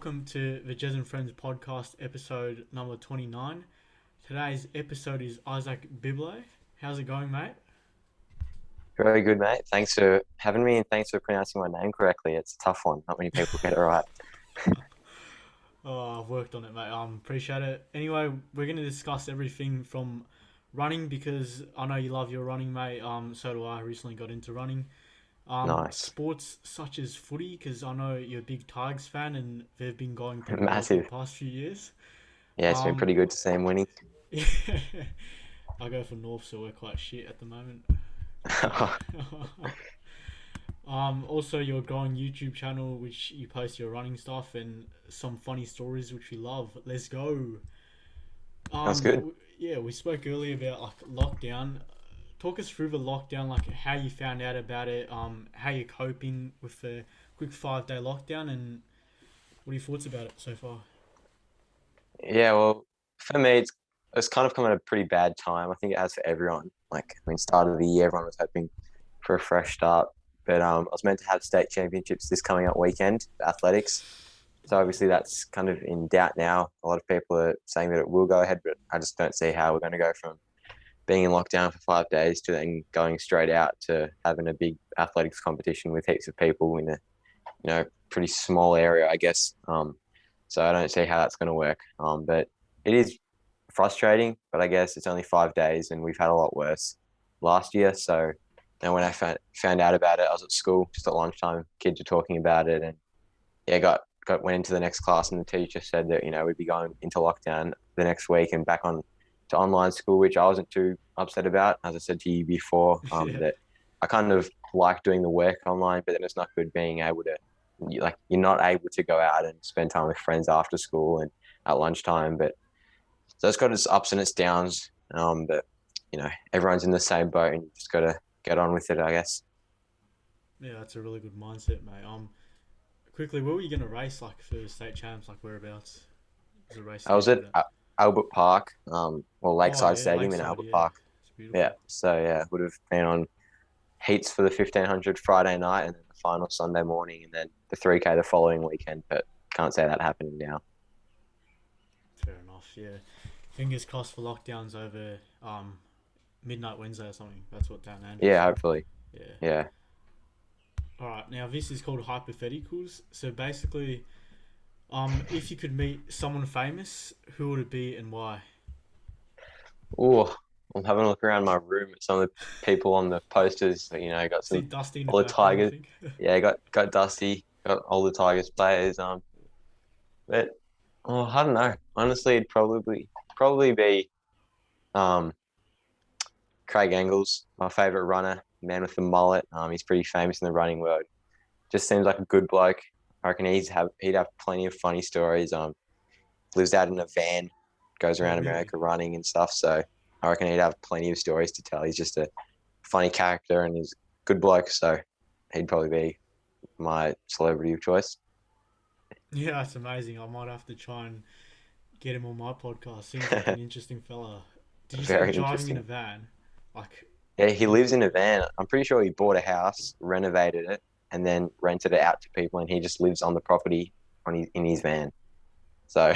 welcome to the Jez and Friends podcast, episode number 29. Today's episode is Izak Bibile. How's it going, mate? Very good, mate. Thanks for having me and thanks for pronouncing my name correctly. It's a tough one. Not many people get it right. Oh, I've worked on it, mate. Appreciate it. Anyway, we're going to discuss everything from running because I know you love your running, mate. So do I. Recently got into running. Nice. Sports such as footy because I know you're a big Tigers fan and they've been going pretty well for the Massive. past few years. Yeah, it's been Um, pretty good to see him winning. yeah, I go for North, so we're quite shit at the moment. Also your growing YouTube channel, which you post your running stuff and some funny stories, which we love. Let's go. That's good. Yeah, we spoke earlier about like lockdown. Talk us through the lockdown, like how you found out about it, how you're coping with the quick 5 day lockdown, and what are your thoughts about it so far? Yeah, well, for me, it's kind of come at a pretty bad time. I think it has for everyone. Start of the year, everyone was hoping for a fresh start. But I was meant to have state championships this coming up weekend, for athletics. So obviously that's kind of in doubt now. A lot of people are saying that it will go ahead, but I just don't see how we're going to go from being in lockdown for 5 days to then going straight out to having a big athletics competition with heaps of people in a pretty small area, I guess. So I don't see how that's going to work. But it is frustrating. But I guess it's only 5 days, and we've had a lot worse last year. So and when I found out about it, I was at school just at lunchtime. Kids were talking about it, and yeah, got went into the next class, and the teacher said that we'd be going into lockdown the next week and back on to online school, which I wasn't too upset about. As I said to you before, Yeah, that I kind of like doing the work online, but then it's not good being able to you're not able to go out and spend time with friends after school and at lunchtime. But so it's got its ups and its downs. But everyone's in the same boat, and you just got to get on with it, I guess. yeah, that's a really good mindset, mate. Quickly, where were you gonna race like for state champs? Like whereabouts? Is a race I near was you at that? Albert Park, or Oh Lakeside yeah, Stadium in Lakeside. Albert Yeah, Park. it's beautiful. Yeah, so yeah, would have been on heats for the 1500 Friday night, and then the final Sunday morning, and then the 3K the following weekend. But can't say that happening now. Fair enough. Yeah, fingers crossed for lockdowns over midnight Wednesday or something. That's what Dan Andrews Yeah, said. hopefully. Yeah. Yeah. All right. Now this is called hypotheticals. So basically, if you could meet someone famous, who would it be and why? Oh, I'm having a look around my room at some of the people on the posters. Got See some Dusty in the all the background, I Tigers. think. Yeah, got Dusty, got all the Tigers players. But I don't know. Honestly, it'd probably be um Craig Engels, my favorite runner, man with the mullet. He's pretty famous in the running world. Just seems like a good bloke. I reckon he'd have plenty of funny stories. Lives out in a van, goes Oh around really? America running and stuff. So I reckon he'd have plenty of stories to tell. He's just a funny character and he's a good bloke. So he'd probably be my celebrity of choice. Yeah, that's amazing. I might have to try and get him on my podcast. Seems like an interesting fella. Did you say Very driving in a interesting. van? Like, Yeah, he he, lives in a van. I'm pretty sure he bought a house, renovated it, and then rented it out to people, and he just lives on the property in his van. So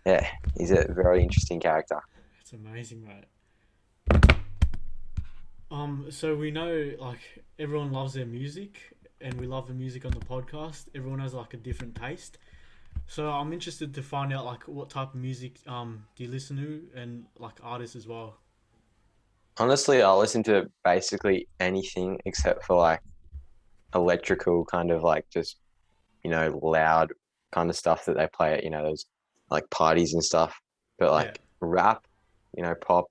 yeah, he's a very interesting character. it's amazing, mate. So we know like everyone loves their music, and we love the music on the podcast. Everyone has like a different taste. So I'm interested to find out like what type of music do you listen to, and like artists as well. Honestly, I listen to basically anything except for like electrical kind of like just loud kind of stuff that they play at those like parties and stuff. But Yeah. like rap, pop,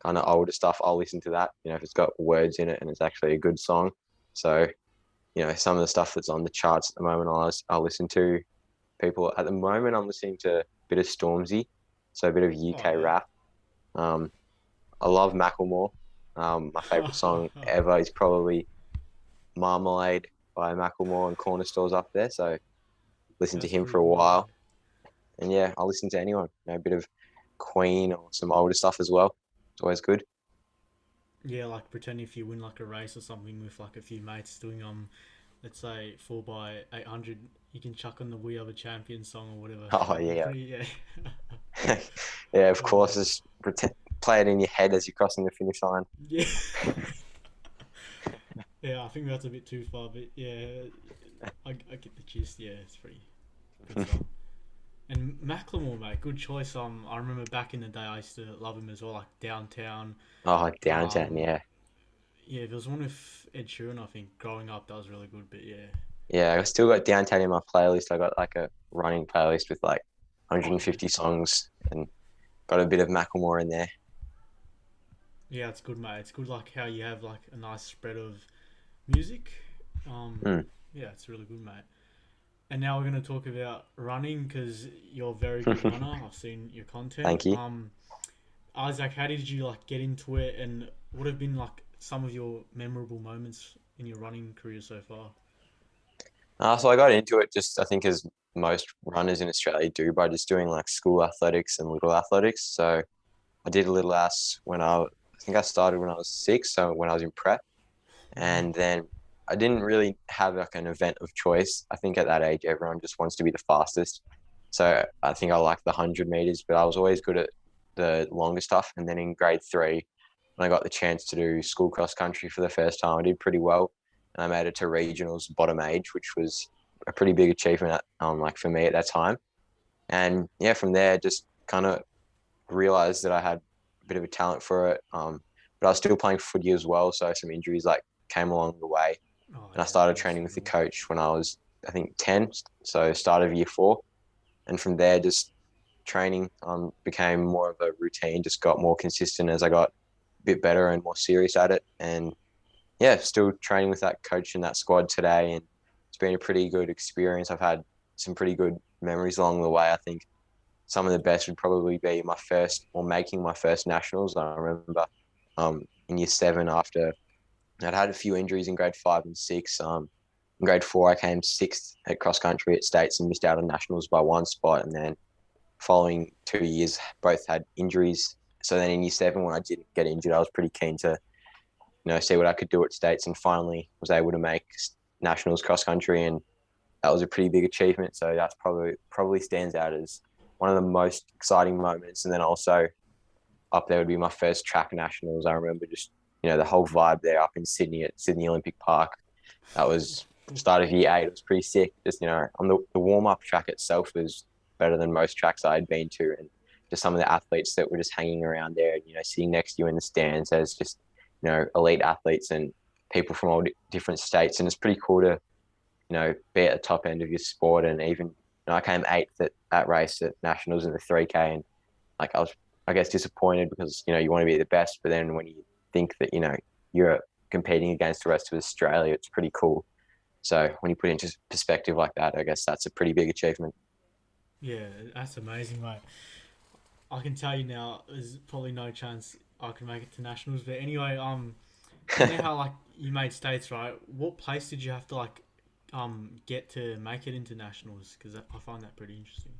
kind of older stuff, I'll listen to that. If it's got words in it and it's actually a good song. So some of the stuff that's on the charts at the moment, I'll listen to. People at the moment, I'm listening to a bit of Stormzy, so a bit of Oh UK yeah. rap. Um, I love Macklemore. My favorite song ever is probably Marmalade by Macklemore and Corner Stores up there. So listen to That's him pretty for a good. Yeah. while. And yeah, I'll listen to anyone. A bit of Queen or some older stuff as well. It's always good. Yeah, like pretend if you win like a race or something with like a few mates doing let's say 4x800, you can chuck on the "We Are the Champions" song or whatever. Oh That'd be yeah, pretty, yeah. yeah. Of Uh, course, just play it in your head as you're crossing the finish line. yeah, yeah. I think that's a bit too far, but yeah, I get the gist. Yeah, it's pretty good stuff. And Macklemore, mate, good choice. I remember back in the day, I used to love him as well, like Downtown. Oh, downtown, Um, yeah. yeah, there was one with Ed Sheeran. I think growing up, that was really good. But yeah, Yeah, I still got downtown in my playlist. I got like a running playlist with like oh yeah, 150 songs and got a bit of Macklemore in there. yeah, it's good, mate. It's good, like how you have like a nice spread of music. Um, Mm, yeah, it's really good, mate. And now we're going to talk about running because you're a very good runner. I've seen your content. thank you. Isaac, how did you like get into it, and what have been like some of your memorable moments in your running career so far? So I got into it just, I think, as most runners in Australia do by just doing like school athletics and little athletics. So I did a little ass I think I started when I was 6, so when I was in prep. And Wow. then I didn't really have like an event of choice. I think at that age, everyone just wants to be the fastest. So I think I liked the 100 meters, but I was always good at the longer stuff. And then in grade 3, when I got the chance to do school cross country for the first time, I did pretty well. And I made it to regionals bottom age, which was a pretty big achievement like for me at that time. And yeah, from there, just kind of realized that I had a bit of a talent for it. But I was still playing footy as well, so some injuries like came along the way. Oh And I yeah, started training with the understandable. coach when I was, I think, 10, so start of year 4. And from there, just training became more of a routine, just got more consistent as I got a bit better and more serious at it. And yeah, still training with that coach and that squad today. And it's been a pretty good experience. I've had some pretty good memories along the way. I think some of the best would probably be my first or making my first nationals. I remember in year 7 after I'd had a few injuries in grade 5 and 6. In grade 4, I came 6th at cross country at states and missed out on nationals by 1 spot. And then following 2 years, both had injuries. So then in year 7, when I didn't get injured, I was pretty keen to see what I could do at states, and finally was able to make nationals cross country, and that was a pretty big achievement. So that's probably stands out as one of the most exciting moments. And then also up there would be my first track nationals. I remember just the whole vibe there up in Sydney at Sydney Olympic Park. That was start of year 8. It was pretty sick. Just on the warm up track itself was better than most tracks I had been to, and just some of the athletes that were just hanging around there, sitting next to you in the stands as just elite athletes and people from all different states. And it's pretty cool to be at the top end of your sport. And even I came 8th at that race at nationals in the 3K, and like I was, I guess, disappointed because you want to be the best, but then when you think that you're competing against the rest of Australia, it's pretty cool. So when you put it into perspective like that, I guess that's a pretty big achievement. Yeah, that's amazing, mate. I can tell you now, there's probably no chance I can make it to nationals. But anyway, you know how like you made states, right? What place did you have to like get to make it into nationals? Because I find that pretty interesting.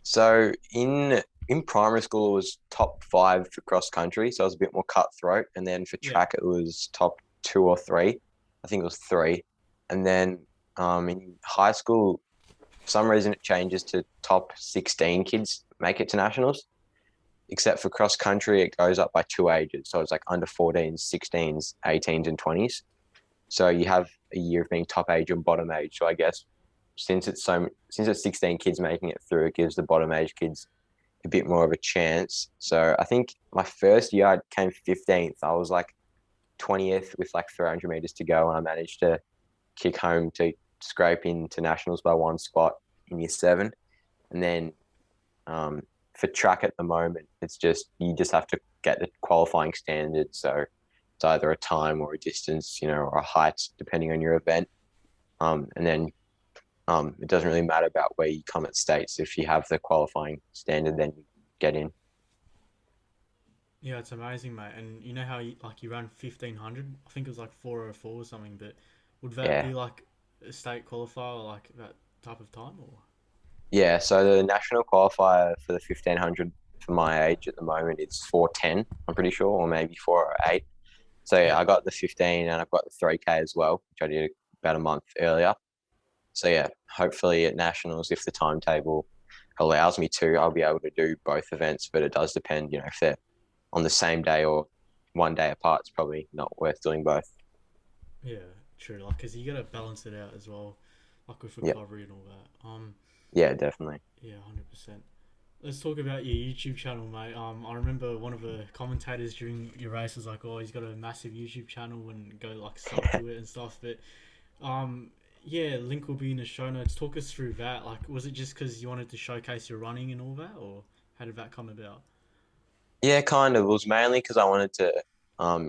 So in primary school, it was top 5 for cross country, so it was a bit more cutthroat. And then for Yeah, track, it was top 2 or 3. I think it was 3. And then in high school, for some reason, it changes to top 16 kids make it to nationals. Except for cross country, it goes up by 2 ages. So it's like under 14s, 16s, 18s, and 20s. So you have a year of being top age and bottom age. So I guess since it's 16 kids making it through, it gives the bottom age kids a bit more of a chance. So I think my first year I came 15th. I was like 20th with like 300 meters to go, and I managed to kick home to scrape into nationals by 1 spot in year 7. And then for track at the moment, it's just you just have to get the qualifying standard. So it's either a time or a distance, or a height, depending on your event. And then it doesn't really matter about where you come at states. If you have the qualifying standard, then you get in. yeah, it's amazing, mate. And you know how you ran 1500? I think it was like 404 or something. But would that Yeah. be like a state qualifier or like that type of time or? Yeah. So the national qualifier for the 1500 for my age at the moment is 4:10, I'm pretty sure, or maybe 4:08. So yeah, Yeah, I got the 15 and I've got the 3K as well, which I did about a month earlier. So yeah, hopefully at nationals, if the timetable allows me to, I'll be able to do both events. But it does depend, if they're on the same day or one day apart. It's probably not worth doing both. Yeah, true. Like, cause you gotta balance it out as well, like with Yep. recovery and all that. Yeah, definitely. Yeah, 100%. Let's talk about your YouTube channel, mate. I remember one of the commentators during your race was like, "Oh, he's got a massive YouTube channel and go like sub to it and stuff." But um, yeah, link will be in the show notes. Talk us through that. Like, was it just because you wanted to showcase your running and all that, or how did that come about? Yeah, kind of. It was mainly because I wanted to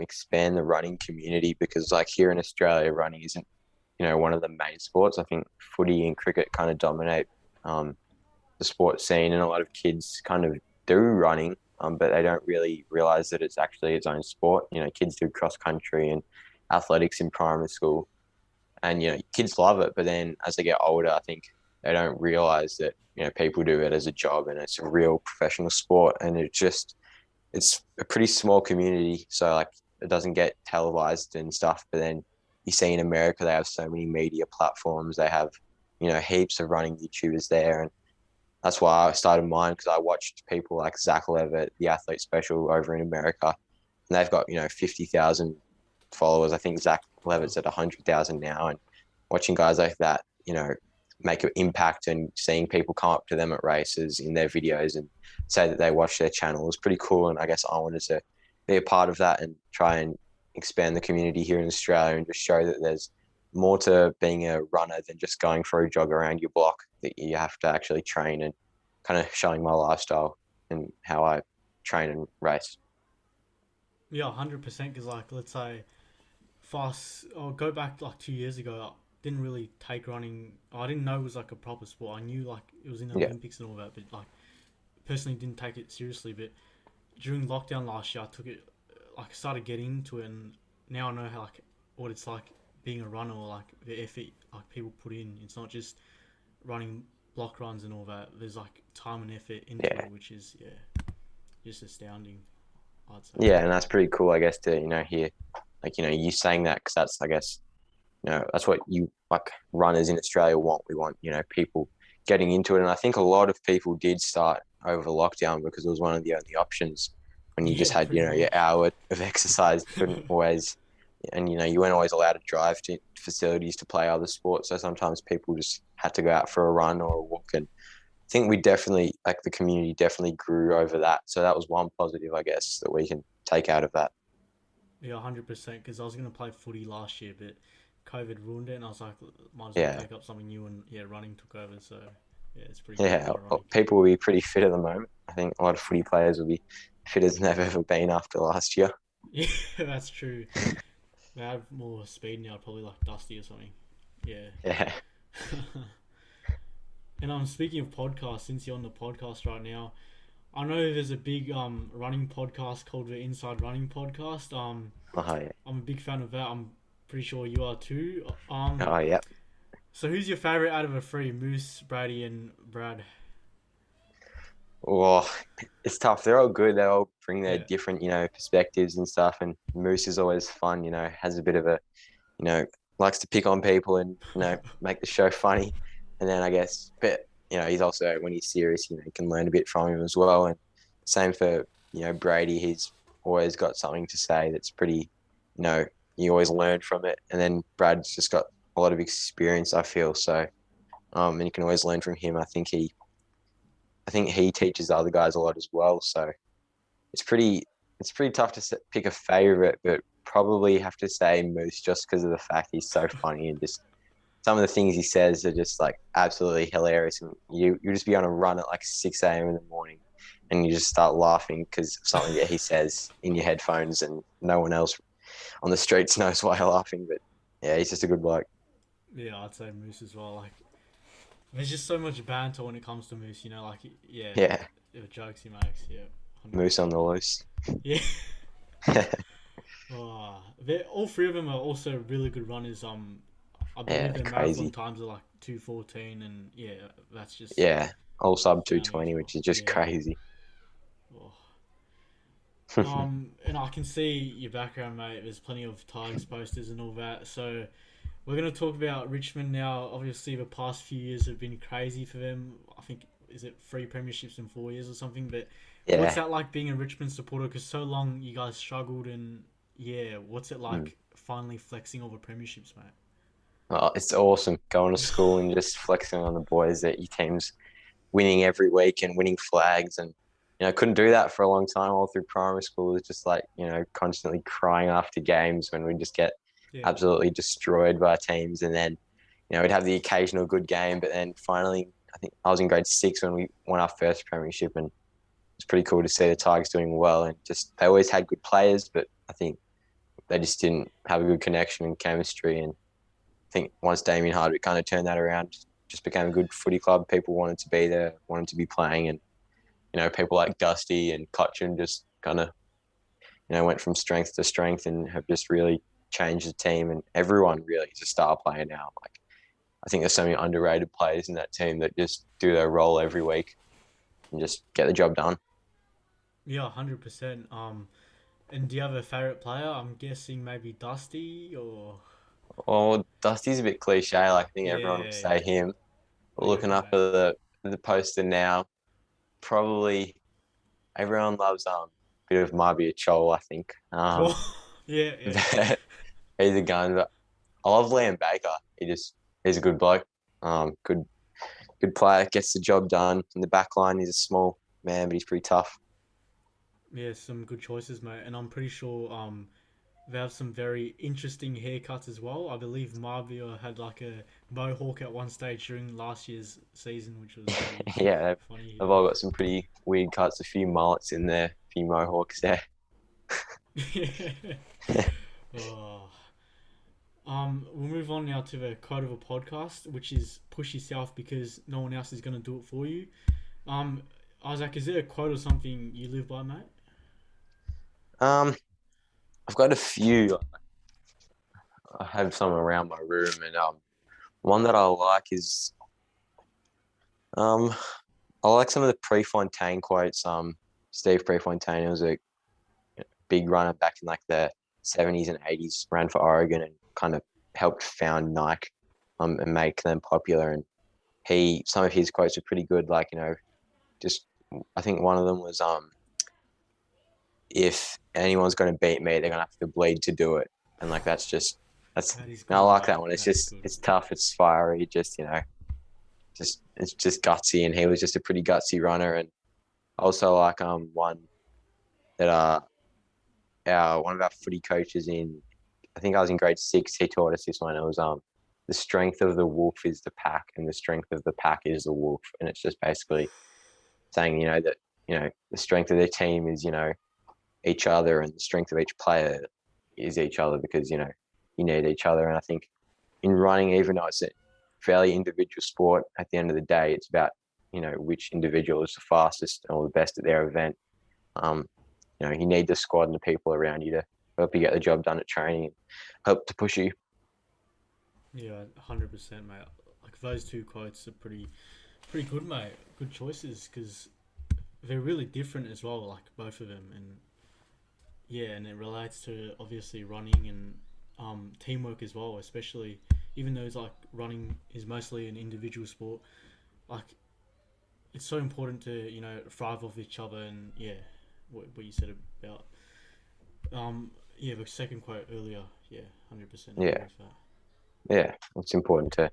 expand the running community because like here in Australia, running isn't, one of the main sports. I think footy and cricket kind of dominate um, the sports scene, and a lot of kids kind of do running, but they don't really realize that it's actually its own sport. Kids do cross country and athletics in primary school, and kids love it. But then as they get older, I think they don't realize that people do it as a job and it's a real professional sport, and it's a pretty small community, so like it doesn't get televised and stuff. But then you see in America, they have so many media platforms. They have, heaps of running YouTubers there, and that's why I started mine because I watched people like Zach Levitt, the athlete special over in America, and they've got 50,000 followers. I think Zach Wow. Levitt's at 100,000 now, and watching guys like that, make an impact and seeing people come up to them at races in their videos and say that they watch their channel was pretty cool. And I guess I wanted to be a part of that and try and expand the community here in Australia and just show that there's more to being a runner than just going for a jog around your block, that you have to actually train, and kind of showing my lifestyle and how I train and race. Yeah, 100%. Because like, let's say fast or go back like 2 years ago, I didn't really take running. I didn't know it was like a proper sport. I knew like it was in the Yeah. Olympics and all that, but like personally didn't take it seriously. But during lockdown last year, I took it, like started getting into it, and now I know how like what it's like being a runner, or like the effort like people put in. It's not just running block runs and all that. There's like time and effort into Yeah. it, which is just astounding. I'd say. Yeah. And that's pretty cool, I guess, to, hear like, you saying that, because that's, I guess, that's what you like runners in Australia want. We want, people getting into it. And I think a lot of people did start over lockdown because it was one of the only options when you just Yeah, had, pretty your much. hour of exercise, couldn't always, and, you weren't always allowed to drive to facilities to play other sports. So sometimes people just had to go out for a run or a walk. And I think we definitely, like the community definitely grew over that. So that was one positive, I guess, that we can take out of that. Yeah, 100%. Because I was gonna play footy last year, but COVID ruined it, and I was like, might as well Yeah. take up something new, and yeah, running took over. So yeah, it's pretty Yeah, ironic. people will be pretty fit at the moment. I think a lot of footy players will be fit as they've ever been after last year. Yeah, that's true. They have more speed now, probably like Dusty or something. Yeah. Yeah. And I'm speaking of podcasts, since you're on the podcast right now, I know there's a big running podcast called the Inside Running Podcast. Oh yeah. I'm a big fan of that. I'm pretty sure you are too. Oh yeah. So who's your favorite out of the three? Moose, Brady, and Brad. Well, it's tough. They're all good. They all bring their Yeah. different, perspectives and stuff. And Moose is always fun. Has a bit of a, you know, likes to pick on people and make the show funny. And then I guess, but he's also when he's serious, you can learn a bit from him as well. And same for Brady. He's always got something to say that's pretty, you always learn from it. And then Brad's just got a lot of experience, I feel. So, and you can always learn from him. I think he teaches the other guys a lot as well. So it's pretty tough to pick a favorite, but probably have to say Moose just because of the fact he's so funny, and just some of the things he says are just like absolutely hilarious. And you just be on a run at like 6 a.m. in the morning, and you just start laughing because of something that he says in your headphones, and no one else on the streets knows why you're laughing. But yeah, he's just a good bloke. Yeah, I'd say Moose as well. Like, there's just so much banter when it comes to Moose. Like, yeah, Yeah, the jokes he makes. Yeah, Moose on 100%. the loose. Yeah. Oh, all three of them are also really good runners. I Yeah, believe their marathon crazy. times are like 2:14, and yeah, that's just Yeah, all sub astounding as 220, well. which is just Yeah. crazy. Oh. And I can see your background, mate. There's plenty of Tigers posters and all that. So, We're gonna talk about Richmond now. Obviously, the past few years have been crazy for them. I think is it 3 premierships in 4 years or something. But what's Yeah. that like being a Richmond supporter? Because so long you guys struggled, and yeah, what's it Mm. like finally flexing over premierships, Well, it's awesome going to school and just flexing on the boys that your team's winning every week and winning flags. And, couldn't do that for a long time all through primary school. It was just like, constantly crying after games when we just get mate? absolutely destroyed by teams. And then, we'd have the occasional good game. But then finally, I think I was in grade six when we won our first premiership. And it's pretty cool to see the Tigers doing well. And just, they always had good players, but I think they just didn't have a good connection and chemistry. And I think once Damien Hardwick kind of turned that around, just became a good footy club. People wanted to be there, wanted to be playing, and people like Dusty and Cochin just kind of went from strength to strength and have just really changed the team. And everyone really is a star player now. Like I think there's so many underrated players in that team that just do their role every week and just get the job done. Yeah, 100%. And do you have a favorite player? I'm guessing maybe Dusty or Well, Dusty's a bit cliche. Like I think everyone will yeah, say yeah. him. I get Looking you, up at mate. the poster now, probably everyone loves bit of Marby Chol, I think. Oh, yeah, yeah. But he's a gun. But I love Liam Baker. He's a good bloke. Good player, gets the job done. In the back line, he's a small man, but he's pretty tough. Yeah, some good choices, mate. And I'm pretty sure they have some very interesting haircuts as well. I believe Marvio had like a mohawk at one stage during last year's season, which was pretty Yeah, funny. they've all got some pretty weird cuts, a few mullets in there, a few mohawks there. Yeah. Oh. We'll move on now to the quote of a podcast, which is push yourself because no one else is going to do it for you. Um, Isaac, is there a quote or something you live by, mate? um, I've got a few. I have some around my room, and one that I like is um, I like some of the Prefontaine quotes. Steve Prefontaine was a big runner back in like the 70s and 80s, ran for Oregon and kind of helped found Nike, and make them popular. And some of his quotes are pretty good. Like just I think one of them was if anyone's going to beat me, they're going to have to bleed to do it. And like that's That is I good, like mate. that one. That is good. It's tough, it's fiery, just it's just gutsy, and he was just a pretty gutsy runner. And I also like one that our one of our footy coaches in, I think I was in grade six, he taught us this one. It was the strength of the wolf is the pack, and the strength of the pack is the wolf. And it's just basically saying, that the strength of their team is each other, and the strength of each player is each other because you need each other. And I think in running, even though it's a fairly individual sport, at the end of the day, it's about which individual is the fastest or the best at their event. Um, you need the squad and the people around you to help you get the job done at training, and help to push you. Yeah, 100%, mate. Like those two quotes are pretty good, mate. Good choices because they're really different as well. Like both of them, and yeah, and it relates to obviously running and teamwork as well. Especially even though it's like running is mostly an individual sport. Like it's so important to thrive off each other and yeah, what you said about yeah the second quote earlier. Yeah, 100% agree Yeah, with that. yeah, it's important to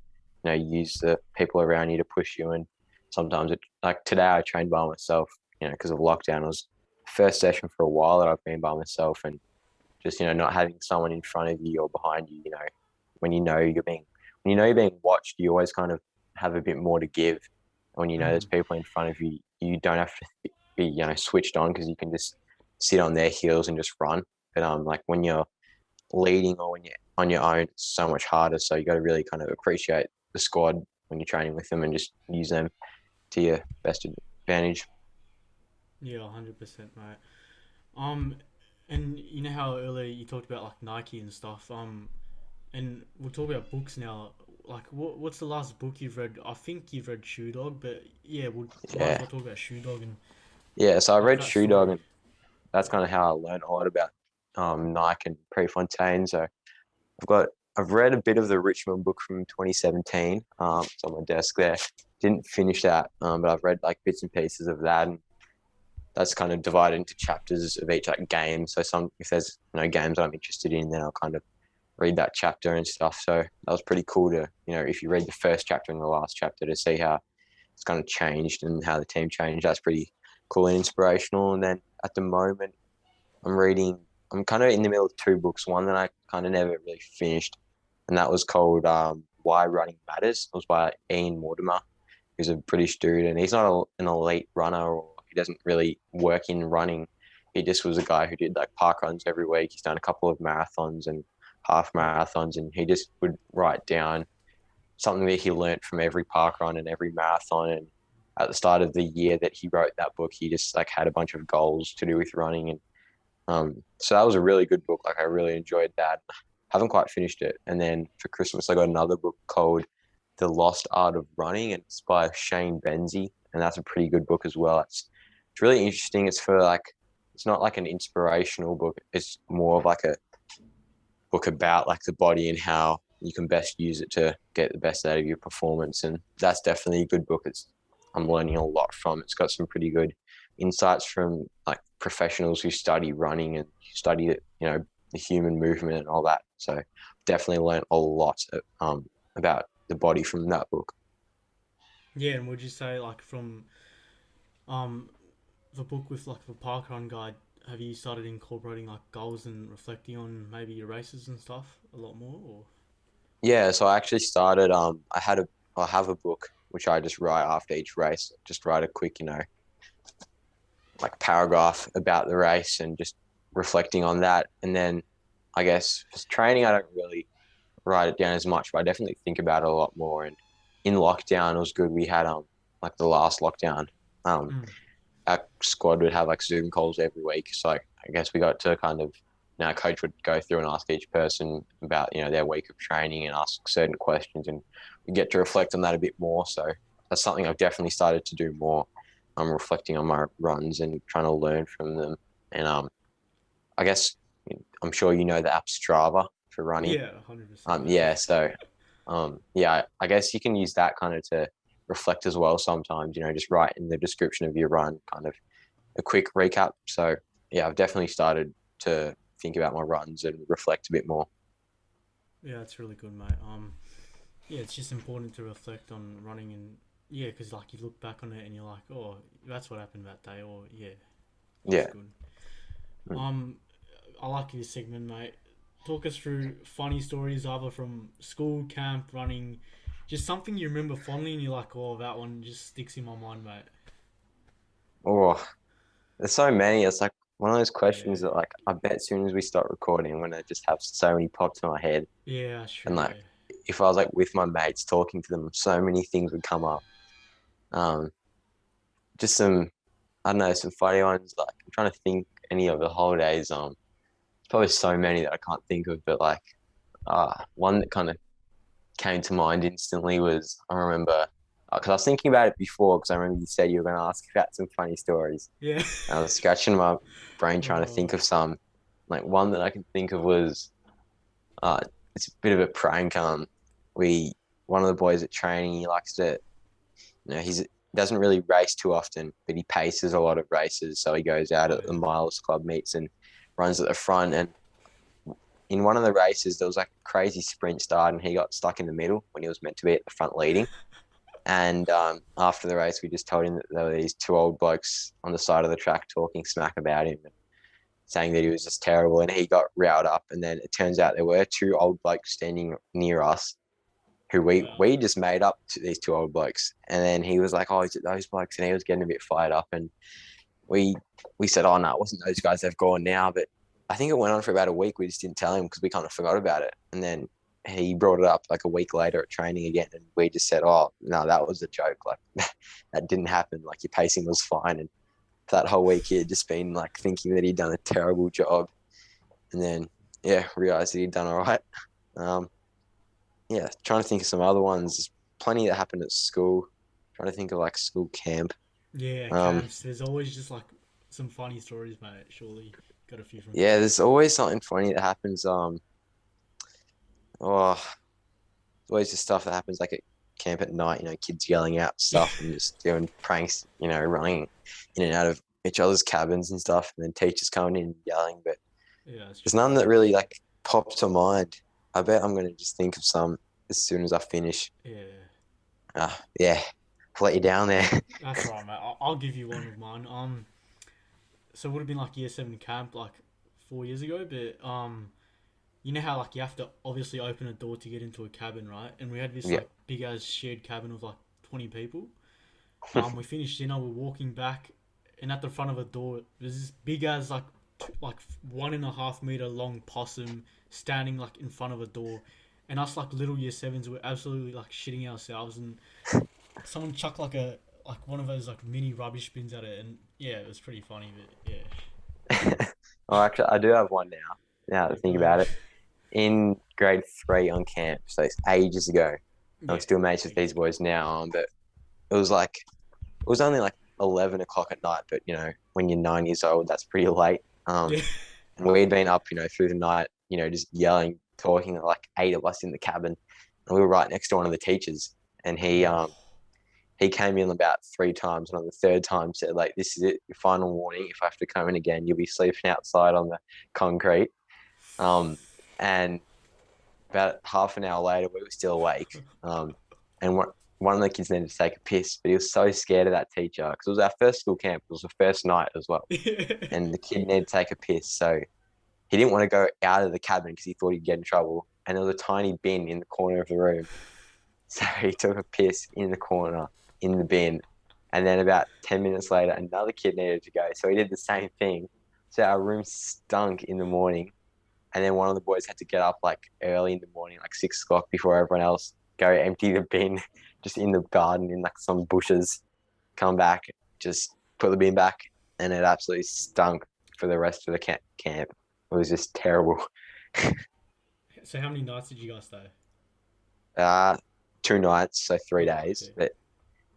use the people around you to push you. And sometimes like today I trained by myself, because of lockdown. It was the first session for a while that I've been by myself, and just not having someone in front of you or behind you. When you're being watched, you always kind of have a bit more to give. When there's Mm. people in front of you, you don't have to be switched on because you can just sit on their heels and just run. But like when you're leading or when you're on your own, it's so much harder. So you got to really kind of appreciate the squad when you're training with them and just use them to your best advantage. Yeah, 100%, mate. Um, and you know how earlier you talked about like Nike and stuff. And we'll talk about books now. Like, what's the last book you've read? I think you've read Shoe Dog, but yeah, we might as Yeah, well talk about Shoe Dog and yeah. So I like read that Shoe Dog, story. and that's kind of how I learned a lot about Nike and Prefontaine. So I've got I've read a bit of the Richmond book from 2017. It's on my desk there. Didn't finish that, but I've read like bits and pieces of that, and that's kind of divided into chapters of each like game. So if there's games I'm interested in, then I'll kind of read that chapter and stuff. So that was pretty cool to if you read the first chapter and the last chapter to see how it's kind of changed and how the team changed. That's pretty cool and inspirational. And then at the moment, I'm kind of in the middle of two books. One that I kind of never really finished, and that was called Why Running Matters. It was by Ian Mortimer, who's a British dude, and he's not an elite runner, or he doesn't really work in running. He just was a guy who did like park runs every week. He's done a couple of marathons and half marathons, and he just would write down something that he learnt from every park run and every marathon. And at the start of the year that he wrote that book, he just like had a bunch of goals to do with running. And so that was a really good book. Like I really enjoyed that. Haven't quite finished it. And then for Christmas, I got another book called The Lost Art of Running, and it's by Shane Benzie. And that's a pretty good book as well. It's really interesting. It's not like an inspirational book. It's more of like a book about like the body and how you can best use it to get the best out of your performance. And that's definitely a good book. I'm learning a lot from. It's got some pretty good insights from like professionals who study running and study the human movement and all that. So definitely learned a lot about the body from that book. Yeah, and would you say like from um the book with like the parkrun guide, have you started incorporating like goals and reflecting on maybe your races and stuff a lot more? Or Yeah, so I actually started. I have a book which I just write after each race. Just write a quick, like paragraph about the race and just reflecting on that. And then I guess for training, I don't really write it down as much, but I definitely think about it a lot more. And in lockdown, it was good. We had like the last lockdown, mm. our squad would have like Zoom calls every week. So I guess we got to kind of, our coach would go through and ask each person about, their week of training and ask certain questions, and we get to reflect on that a bit more. So that's something I've definitely started to do more. I'm reflecting on my runs and trying to learn from them. And I guess I'm sure you know the app Strava for running. Yeah, 100%, mate. Yeah, so yeah, I guess you can use that kind of to reflect as well sometimes, just write in the description of your run, kind of a quick recap. So yeah, I've definitely started to think about my runs and reflect a bit more. Yeah, that's really good, mate. Yeah, it's just important to reflect on running and yeah, because like you look back on it and you're like, oh, that's what happened that day, or yeah, it's Yeah. good. Mm. Um, I like this segment, mate. Talk us through funny stories either from school, camp, running, just something you remember fondly and you're like, oh, that one just sticks in my mind, mate. Oh, there's so many. It's like one of those questions Yeah, that like I bet as soon as we start recording, when I just have so many pops in my head, yeah, that's true. and like Yeah, if I was like with my mates talking to them, so many things would come up. Um, just some, I don't know, some funny ones. Like I'm trying to think any of the holidays. Probably so many that I can't think of, but like one that kind of came to mind instantly was I remember because I was thinking about it before because I remember you said you were going to ask about some funny stories. yeah. And I was scratching my brain trying to Oh, think of some. Like one that I can think of was uh, it's a bit of a prank. We one of the boys at training, he likes to, he's doesn't really race too often, but he paces a lot of races. So he goes out oh at the yeah. Milos Club meets and runs at the front. And in one of the races, there was like a crazy sprint start, and he got stuck in the middle when he was meant to be at the front leading. And after the race, we just told him that there were these two old blokes on the side of the track talking smack about him and saying that he was just terrible. And he got riled up. And then it turns out there were two old blokes standing near us who Wow. we just made up to these two old blokes. And then he was like, "Oh, is it those blokes?" And he was getting a bit fired up. And we we said, "Oh no, it wasn't those guys. They've gone now." But I think it went on for about a week. We just didn't tell him because we kind of forgot about it. And then he brought it up like a week later at training again, and we just said, "Oh no, that was a joke. Like that didn't happen. Like your pacing was fine." And for that whole week, he had just been like thinking that he'd done a terrible job, and then yeah, realized that he'd done all right. Um, yeah, trying to think of some other ones. There's plenty that happened at school. Trying to think of like school camp. Yeah, Um, camps. There's always just like some funny stories, mate. Surely got a few from yeah, camp. there's always something funny that happens. Oh, always the stuff that happens like at camp at night, kids yelling out stuff and just doing pranks, running in and out of each other's cabins and stuff, and then teachers coming in and yelling. But Yeah, that's there's true. none that really like pops to mind. I bet I'm gonna just think of some as soon as I finish. Yeah, Yeah, I'll let you down there. that's right, mate. I'll give you one of mine. So it would have been like year seven camp, like 4 years ago. But you know how like you have to obviously open a door to get into a cabin, right? And we had this Yeah, like big ass shared cabin with like 20 people. We finished dinner. We're walking back, and at the front of a door, there's this big ass like 1.5 meter long possum standing like in front of a door, and us like little year sevens were absolutely like shitting ourselves. And someone chucked like one of those like mini rubbish bins at it, and yeah, it was pretty funny. But yeah, well, actually, I do have one now. Now that I yeah, think go. about it, in grade 3 on camp, so it's ages ago. I'm Yeah, still mates with okay. these boys now, but it was like it was only like 11 o'clock at night, but when you're 9 years old, that's pretty late. Yeah. And we'd been up, through the night, just yelling, talking, like 8 of us in the cabin, and we were right next to one of the teachers, and Oh. he came in about 3 times, and on the third time said, like, "This is it, your final warning. If I have to come in again, you'll be sleeping outside on the concrete." Um, and about half an hour later, we were still awake. And one of the kids needed to take a piss, but he was so scared of that teacher because it was our first school camp. It was the first night as well, and the kid needed to take a piss, so he didn't want to go out of the cabin because he thought he'd get in trouble. And there was a tiny bin in the corner of the room, so he took a piss in the corner in the bin. And then about 10 minutes later, another kid needed to go, so he did the same thing. So our room stunk in the morning, and then one of the boys had to get up like early in the morning, like 6 o'clock before everyone else, go empty the bin just in the garden in like some bushes, come back, just put the bin back, and it absolutely stunk for the rest of the camp. It was just terrible. So how many nights did you guys stay? Uh, 2 nights, so three Oh, days, okay. but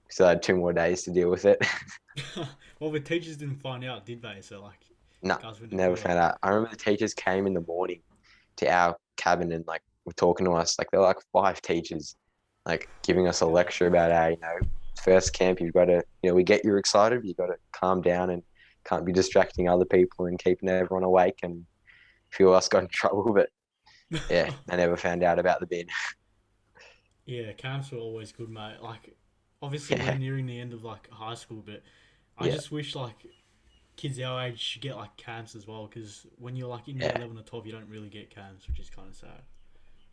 still had 2 more days to deal with it. Well, the teachers didn't find out, did they? So like, No, guys went to never bed. found out. I remember the teachers came in the morning to our cabin and like were talking to us. Like there were like 5 teachers, like giving us a Yeah. lecture about how first camp you've got to we get you excited, you've got to calm down and can't be distracting other people and keeping everyone awake. And a few of us got in trouble, but yeah, I never found out about the bin. Yeah, camps were always good, mate. Like, obviously we're Yeah, nearing the end of like high school, but I yeah, just wish like kids our age should get like camps as well, because when you're like in year yeah, 11 or 12, you don't really get camps, which is kind of sad.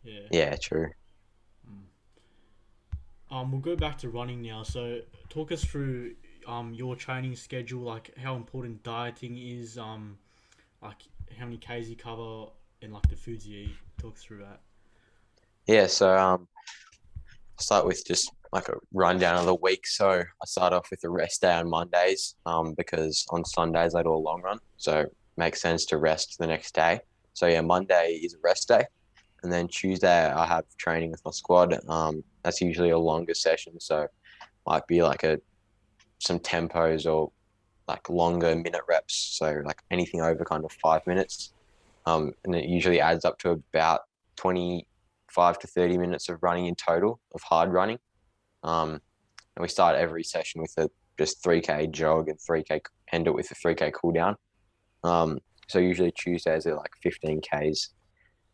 Yeah. yeah. True. Mm. We'll go back to running now. So, talk us through your training schedule, like how important dieting is, like how many k's you cover, and like the foods you eat. Talk us through that. Yeah, so start with just like a rundown of the week. So I start off with a rest day on Mondays, because on Sundays I do a long run, so it makes sense to rest the next day. So yeah, Monday is a rest day, and then Tuesday I have training with my squad. That's usually a longer session, so might be like a some tempos or like longer minute reps. So like anything over kind of 5 minutes. And it usually adds up to about 25 to 30 minutes of running in total of hard running. Um, and we start every session with a just 3K jog and 3K end it with a 3K cool down. So usually Tuesdays are like 15Ks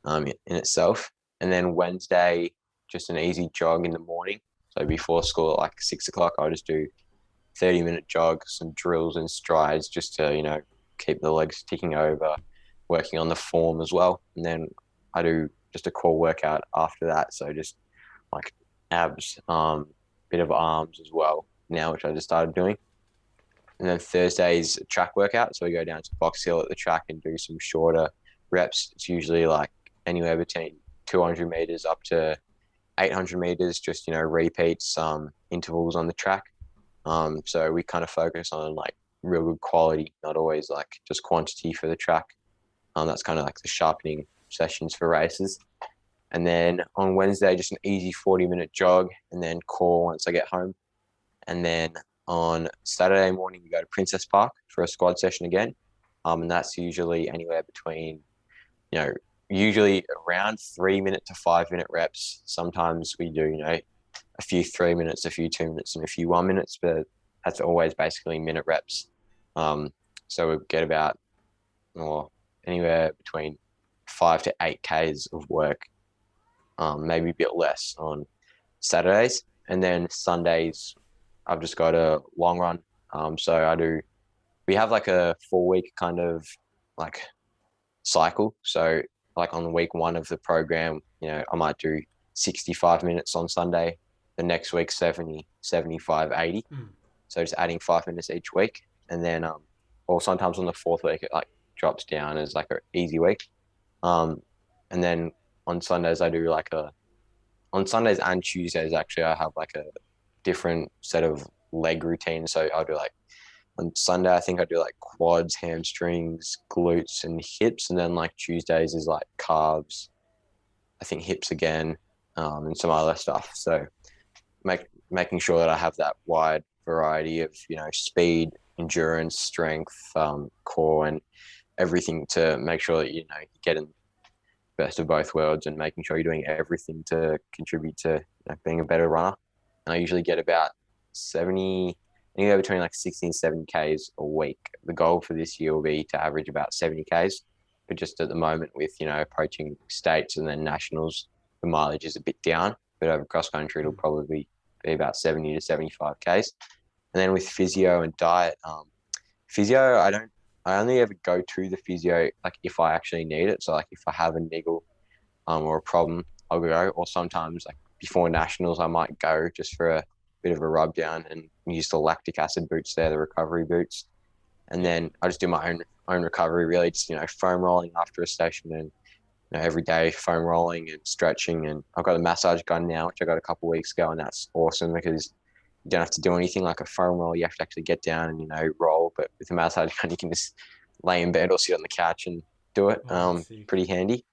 in itself. And then Wednesday, just an easy jog in the morning. So before school at like 6 o'clock, I'll just do 30-minute jog, some drills and strides just to, keep the legs ticking over, working on the form as well. And then I do just a core workout after that. So just like abs, bit of arms as well now, which I just started doing. And then Thursday's a track workout. So we go down to Box Hill at the track and do some shorter reps. It's usually like anywhere between 200 meters up to 800 meters, just, repeats, intervals on the track. So we kind of focus on like real good quality, not always like just quantity for the track. That's kind of like the sharpening sessions for races. And then on Wednesday, just an easy 40-minute jog and then core once I get home. And then on Saturday morning, we go to Princess Park for a squad session again. And that's usually anywhere between, you know, usually around 3 minute to 5 minute reps. Sometimes we do, a few 3 minutes, a few 2 minutes, and a few 1 minutes, but that's always basically minute reps. So we get about or anywhere between 5 to 8 Ks of work, maybe a bit less on Saturdays. And then Sundays, I've just got a long run. So we have like a 4 week kind of like cycle. So like on week one of the program, I might do 65 minutes on Sunday. The next week, 70, 75, 80. So just adding 5 minutes each week. And then, or sometimes on the fourth week, it like drops down as like an easy week. And then on Sundays, on Sundays and Tuesdays, actually, I have like a different set of leg routine. So I'll do like, on Sunday, I think I do like quads, hamstrings, glutes, and hips. And then like Tuesdays is like calves, I think hips again, and some other stuff. So making sure that I have that wide variety of, speed, endurance, strength, core, and everything to make sure that, you're getting best of both worlds and making sure you're doing everything to contribute to being a better runner. And I usually get about 70, anywhere between like 60 and 70 Ks a week. The goal for this year will be to average about 70 Ks, but just at the moment with, approaching states and then nationals, the mileage is a bit down, but over cross country, it'll probably be about 70 to 75 Ks. And then with physio and diet, physio, I only ever go to the physio like if I actually need it. So like if I have a niggle or a problem, I'll go. Or sometimes like before nationals, I might go just for a bit of a rub down and use the lactic acid boots there, the recovery boots. And then I just do my own recovery, really just, foam rolling after a session and every day foam rolling and stretching. And I've got a massage gun now, which I got a couple of weeks ago, and that's awesome because you don't have to do anything like a foam roll. You have to actually get down and, roll. But with a massage gun, you can just lay in bed or sit on the couch and do it. Pretty handy.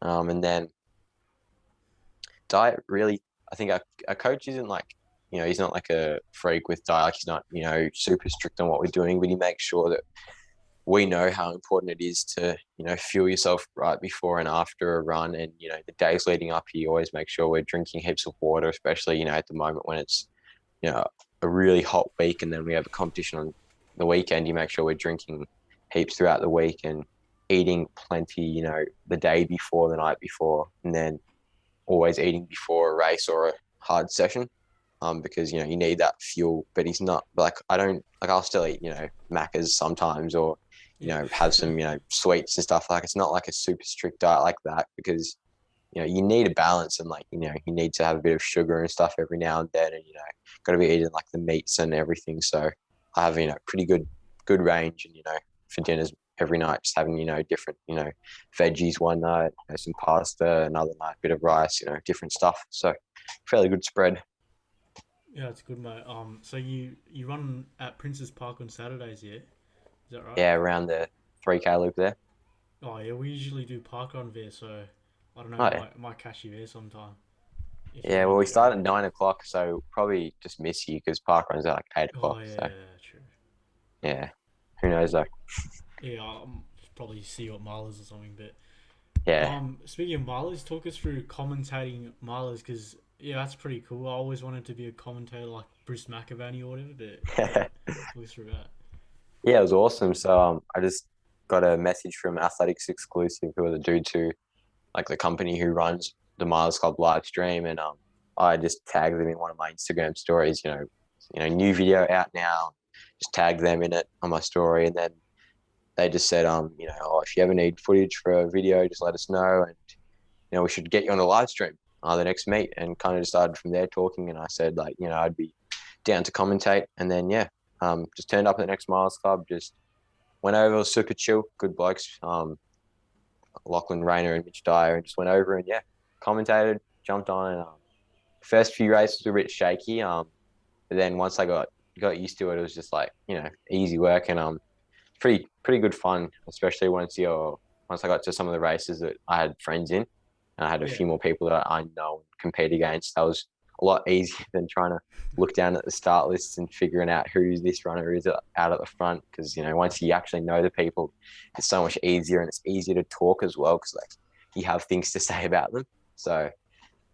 And then diet, really, I think our coach isn't like, he's not like a freak with diet. Like he's not, super strict on what we're doing, but he makes sure that we know how important it is to, fuel yourself right before and after a run. And, the days leading up, he always makes sure we're drinking heaps of water, especially, at the moment when it's, a really hot week and then we have a competition on the weekend. You make sure we're drinking heaps throughout the week and eating plenty, the day before, the night before, and then always eating before a race or a hard session. Because, you need that fuel, but he's not like, I'll still eat, Macca's sometimes or, have some, sweets and stuff. Like, it's not like a super strict diet like that because, you need a balance and like, you need to have a bit of sugar and stuff every now and then. And, got to be eating like the meats and everything. So I have, pretty good range and, for dinners every night, just having, different, veggies one night, some pasta, another night, bit of rice, different stuff. So fairly good spread. Yeah, it's good, mate. So you run at Prince's Park on Saturdays, yeah? Is that right? Yeah, around the 3K loop there. Oh yeah, we usually do park run there, so I don't know, Oh, yeah. might catch you there sometime if you're Yeah, well, around we the start area. at 9 o'clock, so probably just miss you because park runs at like 8 Oh o'clock. yeah, So yeah, true. yeah, who knows though? Yeah, I'll probably see you at Marla's or something. But Yeah, speaking of Marla's, talk us through commentating Marla's because yeah, that's pretty cool. I always wanted to be a commentator like Bruce McAvaney or whatever. But yeah, talk us through that. yeah, it was awesome. So I just got a message from Athletics Exclusive, who are the dudes who like the company who runs the Miles Club live stream, and I just tagged them in one of my Instagram stories. New video out now. Just tagged them in it on my story, and then they just said, oh, if you ever need footage for a video, just let us know, and we should get you on a live stream the next meet, and kind of just started from there talking. And I said like, I'd be down to commentate, and then yeah, just turned up at the next Miles Club, just went over, was super chill, good blokes, Lachlan Rayner and Mitch Dyer, and just went over and yeah, commentated, jumped on, and first few races were a bit shaky, but then once I got used to it, it was just like easy work and pretty good fun, especially once I got to some of the races that I had friends in, and I had a Yeah, few more people that I know and compete against. That was a lot easier than trying to look down at the start lists and figuring out who this runner is out at the front. Because once you actually know the people, it's so much easier and it's easier to talk as well. Because like you have things to say about them. So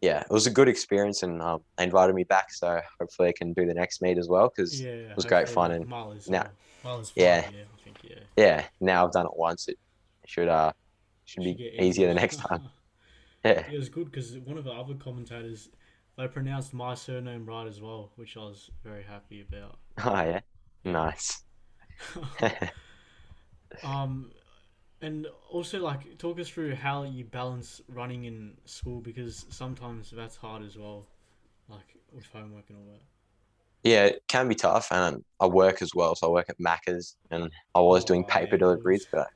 yeah, it was a good experience, and they invited me back. So hopefully I can do the next meet as well because Yeah, it was great fun. hopefully And Mile as now, well. Mile is 5, yeah, yeah, I think, yeah. yeah, now I've done it once. It should Should be get easier easier. the next time. Yeah. Yeah, it was good because one of the other commentators, they pronounced my surname right as well, which I was very happy about. Oh yeah. Yeah. Nice. um, and also like talk us through how you balance running in school because sometimes that's hard as well, like with homework and all that. Yeah, it can be tough, and I work as well. So I work at Macca's, and I was doing Oh paper yeah, always. deliveries, but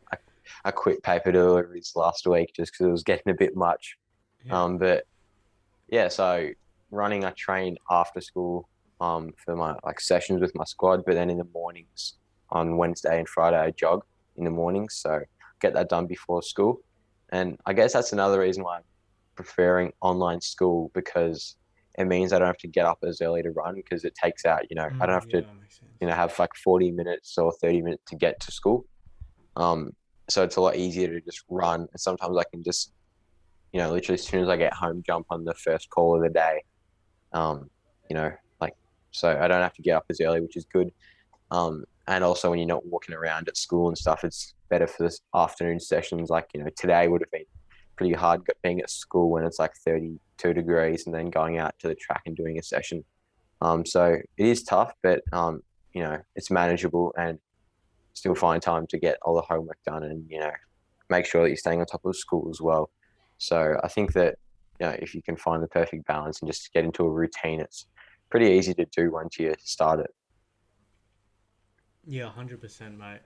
I quit paper deliveries last week just because it was getting a bit much. Yeah. But yeah, so running, I train after school for my like sessions with my squad, but then in the mornings on Wednesday and Friday I jog in the mornings, so get that done before school. And I guess that's another reason why I'm preferring online school because it means I don't have to get up as early to run because it takes out, I don't have Yeah, to, that makes sense. have like 40 minutes or 30 minutes to get to school. Um, so it's a lot easier to just run. And sometimes I can just, literally as soon as I get home, jump on the first call of the day. Um, you know, like so I don't have to get up as early, which is good. And also when you're not walking around at school and stuff, it's better for this afternoon sessions. Like, today would have been pretty hard being at school when it's like 32 degrees and then going out to the track and doing a session. So it is tough, but it's manageable and still find time to get all the homework done and, make sure that you're staying on top of school as well. So I think that, if you can find the perfect balance and just get into a routine, it's pretty easy to do once you start it. Yeah, 100%, mate.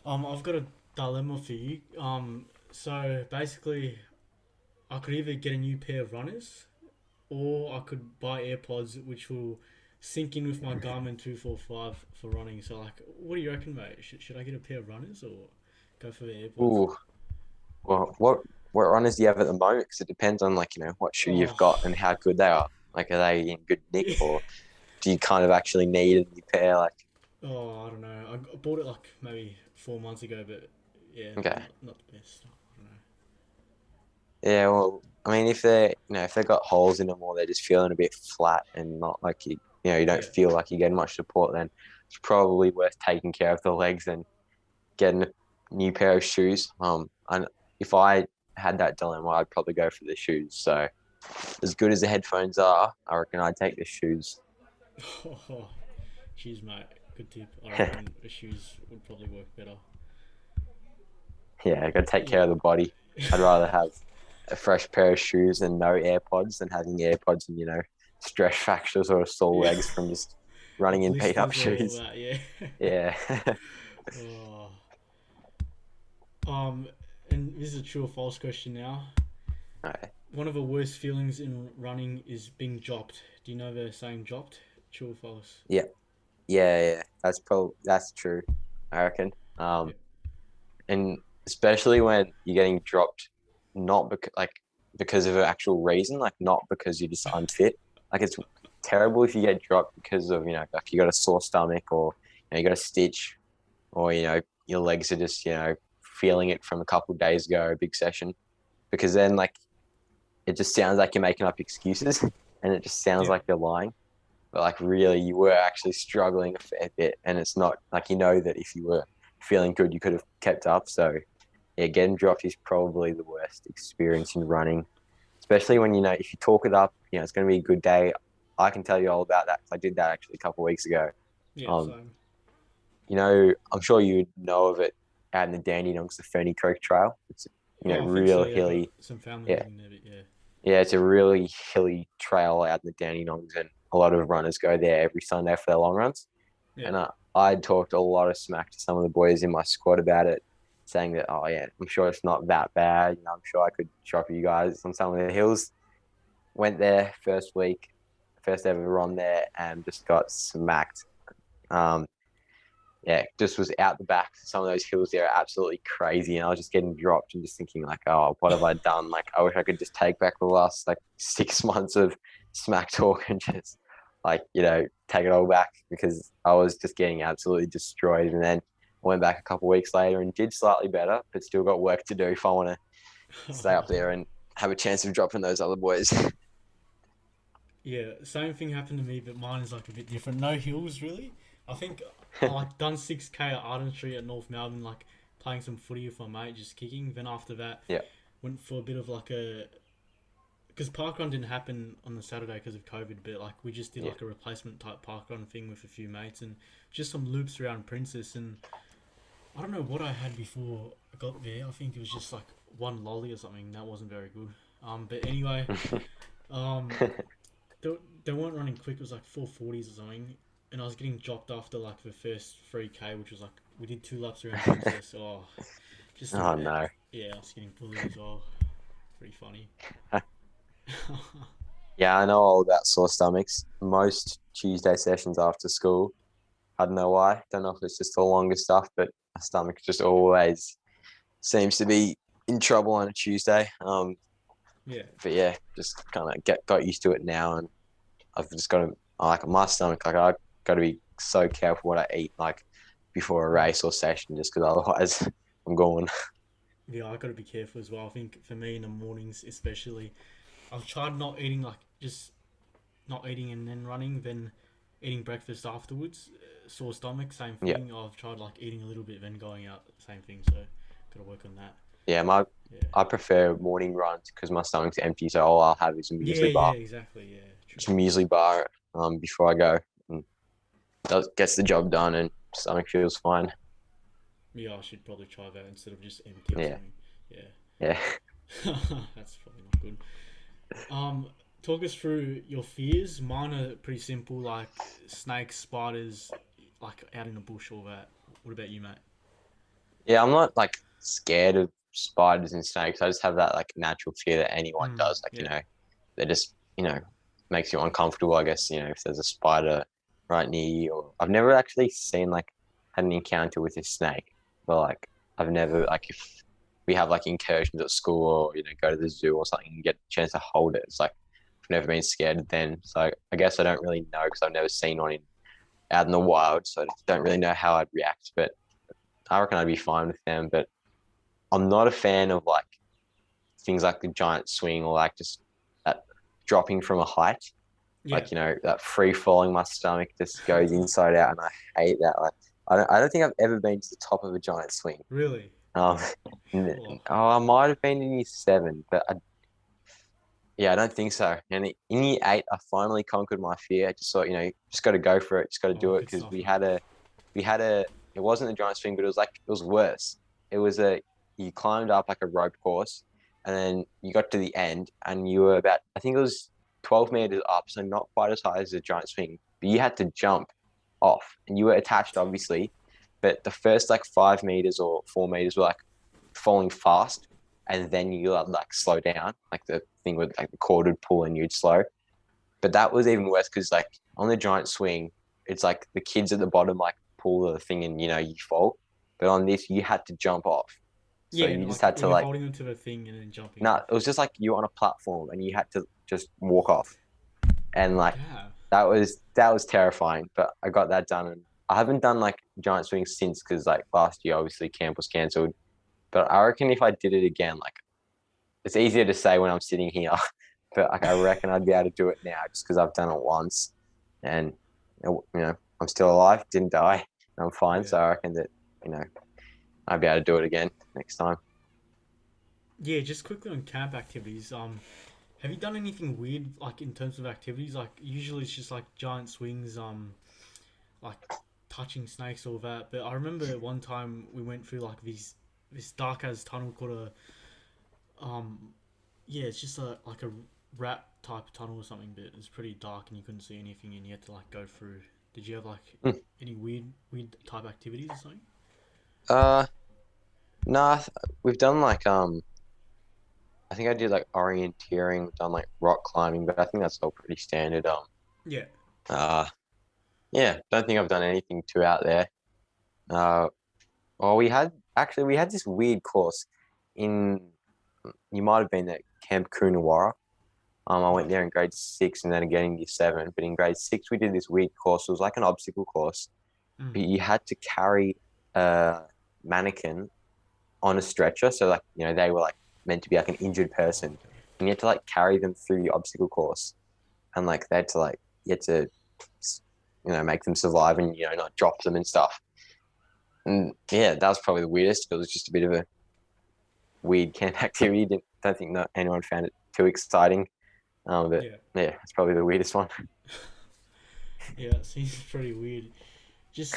I've got a dilemma for you. So basically, I could either get a new pair of runners, or I could buy AirPods, which will sync in with my Garmin 245 for running. So, like, what do you reckon, mate? Should I get a pair of runners or go for the AirPods? Ooh, well, what runners do you have at the moment? Because it depends on like what shoe you've Oh, got and how good they are. Like, are they in good nick, yeah. or do you kind of actually need a new pair? Like, Oh, I don't know. I bought it like maybe 4 months ago, but yeah, okay, not the best. I don't know. yeah. Well, I mean, if they've got holes in them or they're just feeling a bit flat and not like you don't Yeah. feel like you're getting much support, then it's probably worth taking care of the legs and getting a new pair of shoes. And if I had that dilemma, I'd probably go for the shoes. So as good as the headphones are, I reckon I'd take the shoes. Oh, shoes, mate. Good tip. I reckon the shoes would probably work better. Yeah, I got to take care Yeah. of the body. I'd rather have a fresh pair of shoes and no AirPods than having AirPods and stress fractures or sore Yeah. legs from just Or running in beat up blisters or all shoes. that, yeah. Yeah. Oh. Um, and this is a true or false question now. Okay. One of the worst feelings in running is being dropped. Do you know the saying dropped? True or false? Yeah. Yeah. That's true. I reckon. Yeah. And especially when you're getting dropped, not because of an actual reason, like not because you're just unfit. Like it's terrible if you get dropped because of like you got a sore stomach or you got a stitch or your legs are just feeling it from a couple of days ago, a big session, because then like it just sounds like you're making up excuses and it just sounds Yeah. like you're lying. But like really, you were actually struggling a fair bit, and it's not like that if you were feeling good, you could have kept up. So yeah, getting dropped is probably the worst experience in running, especially when if you talk it up, it's going to be a good day. I can tell you all about that. I did that actually a couple of weeks ago. Yeah, Um, so. I'm sure you know of it out in the Dandenongs, the Ferny Creek Trail. It's Oh, I think so, real yeah. I've got hilly. some family Yeah, living there, but yeah. yeah, it's a really hilly trail out in the Dandenongs, and a lot of runners go there every Sunday for their long runs. Yeah. And I talked a lot of smack to some of the boys in my squad about it, saying that, oh yeah, I'm sure it's not that bad. I'm sure I could drop you guys on some of the hills. Went there first week, first ever run there, and just got smacked. Um, yeah, just was out the back. Some of those hills there are absolutely crazy, and I was just getting dropped and just thinking like, oh, what have I done? Like, I wish I could just take back the last like 6 months of smack talk and just like take it all back because I was just getting absolutely destroyed. And then I went back a couple of weeks later and did slightly better, but still got work to do if I want to stay up there and have a chance of dropping those other boys. Yeah, same thing happened to me, but mine is like a bit different. No hills really. I think I like done 6K at Arden Street at North Melbourne, like playing some footy with my mate, just kicking. Then after that, Yeah, went for a bit of like a because parkrun didn't happen on the Saturday because of COVID, but like we just did yeah. like a replacement type parkrun thing with a few mates and just some loops around Princess. And I don't know what I had before I got there. I think it was just like one lolly or something. That wasn't very good. But anyway, um, they weren't running quick. It was like 440s or something. And I was getting dropped after like the first 3K, which was like we did 2 laps around Princess. Oh, just Oh no. yeah, I was getting bullied as well. Pretty funny. Yeah, I know all about sore stomachs. Most Tuesday sessions after school, I don't know why. Don't know if it's just the longer stuff, but my stomach just always seems to be in trouble on a Tuesday. Yeah, But yeah, just kind of got used to it now, and I've just got to like my stomach. Like I got to be so careful what I eat, like before a yeah, race or session, just because otherwise I'm going. yeah. I got to be careful as well. I think for me in the mornings, especially, I've tried not eating like just not eating and then running, then eating breakfast afterwards. Sore stomach, same Yeah, thing. I've tried like eating a little bit then going out, same thing. So got to work on that. yeah. My Yeah, I prefer morning runs because my stomach's empty, so all I'll have is a yeah, muesli yeah. bar. Exactly. Yeah, true. Just a muesli bar before I go. And gets the job done, and stomach feels fine. Yeah, I should probably try that instead of just empty or Yeah, something. Yeah, yeah. that's probably not good. Um, talk us through your fears. Mine are pretty simple, like snakes, spiders, like out in the bush, all that. What about you, mate? Yeah, I'm not like scared of spiders and snakes. I just have that like natural fear that anyone Mm, does. Like, yeah, they just, makes you uncomfortable, I guess, if there's a spider right near you. Or I've never actually seen like had an encounter with a snake. But like I've never like if we have like incursions at school or, go to the zoo or something and get a chance to hold it. It's like I've never been scared then. So I guess I don't really know because I've never seen one out in the wild. So I don't really know how I'd react. But I reckon I'd be fine with them, but I'm not a fan of like things like the giant swing or like just that dropping from a height. yeah. Like, that free falling, my stomach just goes inside out and I hate that. Like I don't think I've ever been to the top of a giant swing. Really? Um Oh, I might have been in year seven, but yeah, I don't think so. And in year eight, I finally conquered my fear. I just thought, just got to go for it, just got to oh, do it good because stuff, we mate. had a we had a it wasn't a giant swing, but it was worse. It was you climbed up like a rope course, and then you got to the end, and you were about I think it was 12 meters up, so not quite as high as a giant swing, but you had to jump off, and you were attached obviously, but the first like 5 meters or 4 meters were like falling fast, and then you like slow down, like the thing with like the cord would pull and you'd slow. But that was even worse because like on the giant swing, it's like the kids at the bottom like pull the thing and you fall. But on this, you had to jump off, so Yeah, and you just like had were to you like holding them to the thing and then jumping no, off? it was just like you were on a platform and you had to just walk off, and like Damn. that was terrifying. But I got that done, and I haven't done like giant swings since because like last year obviously camp was cancelled. But I reckon if I did it again, like it's easier to say when I'm sitting here, but like I reckon I'd be able to do it now just because I've done it once, and I'm still alive, didn't die, and I'm fine. Yeah. So I reckon that you know I'd be able to do it again next time. Yeah, just quickly on camp activities. Have you done anything weird like in terms of activities? Like usually it's just like giant swings, like touching snakes, all that. But I remember one time we went through like this dark as tunnel called um yeah, it's just like a rat type tunnel or something, but it's pretty dark and you couldn't see anything and you had to like go through. Did you have like Hmm. any weird type activities or something? Uh, nah, we've done like I think I did like orienteering, we've done like rock climbing, but I think that's all pretty standard. Yeah. Uh, yeah, don't think I've done anything too out there. Uh, well, we had this weird course in you might have been at Camp Coonawarra. I No. went there in grade six and then again in year seven. But in grade six, we did this weird course. It was like an obstacle course, Mm. but you had to carry a mannequin on a stretcher. So like they were like meant to be like an injured person, and you had to like carry them through the obstacle course, and like they had to like you had to make them survive and not drop them and stuff. And yeah, that was probably the weirdest. It was just a bit of a weird camp activity. Don't think anyone found it too exciting. But Yeah. yeah, it's probably the weirdest one. Yeah, it seems pretty weird. Just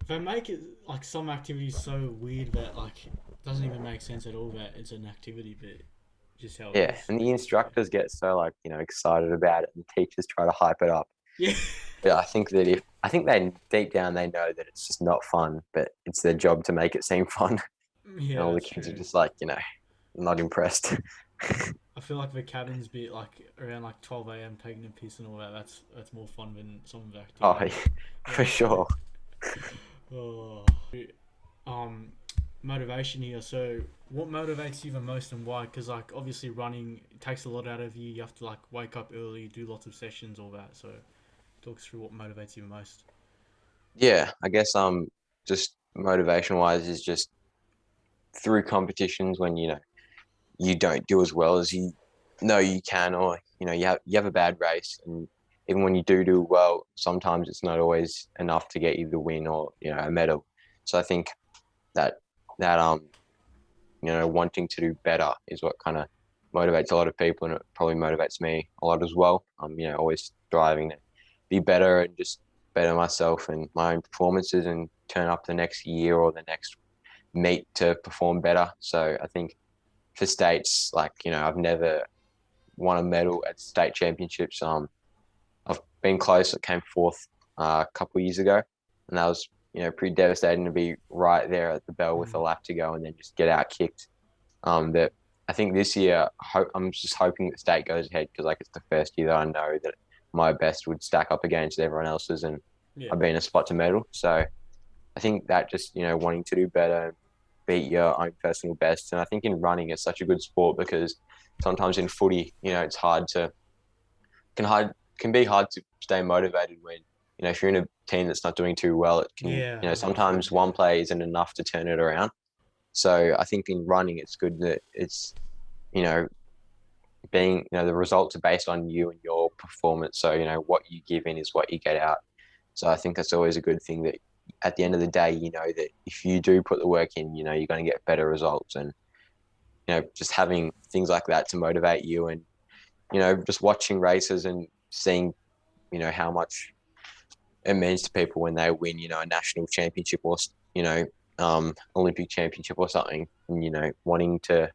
they make it like some activities so weird that like doesn't even make sense at all that it's an activity, but just how it Yeah, is. and the instructors get so like excited about it, and the teachers try to hype it up. Yeah. But I think they deep down they know that it's just not fun, but it's their job to make it seem fun, and Yeah, all the that's kids are true. just like not impressed. I feel like the cabins bit like around like 12 a.m. taking a piss and all that. That's more fun than some of the Oh, activities. Yeah, for sure. Oh. Um, motivation here. So, what motivates you the most and why? Because like obviously running takes a lot out of you. You have to like wake up early, do lots of sessions, all that. So, talk us through what motivates you the most. Yeah, I guess just motivation wise is just through competitions when you don't do as well as you know you can, or you have a bad race, and even when you do well, sometimes it's not always enough to get you the win or a medal. So I think that that wanting to do better is what kind of motivates a lot of people, and it probably motivates me a lot as well. Always striving to be better and just better myself and my own performances and turn up the next year or the next meet to perform better. So I think for states, like I've never won a medal at state championships. I've been close. I came fourth a couple of years ago, and that was pretty devastating to be right there at the bell with a Mm. lap to go and then just get out kicked. But I think this year I'm just hoping that state goes ahead because like it's the first year that I know that my best would stack up against everyone else's, and Yeah. I've been in a spot to medal. So I think that just wanting to do better, beat your own personal best, and I think in running it's such a good sport because sometimes in footy, it's hard to can hard can be hard to stay motivated when if you're in a team that's not doing too well, it can Yeah, 100%. sometimes one play isn't enough to turn it around. So I think in running it's good that it's you know being the results are based on you and your performance. So what you give in is what you get out. So I think that's always a good thing that at the end of the day, that if you do put the work in, you're going to get better results. And, just having things like that to motivate you and, just watching races and seeing, how much it means to people when they win, a national championship or, Olympic championship or something, and, wanting to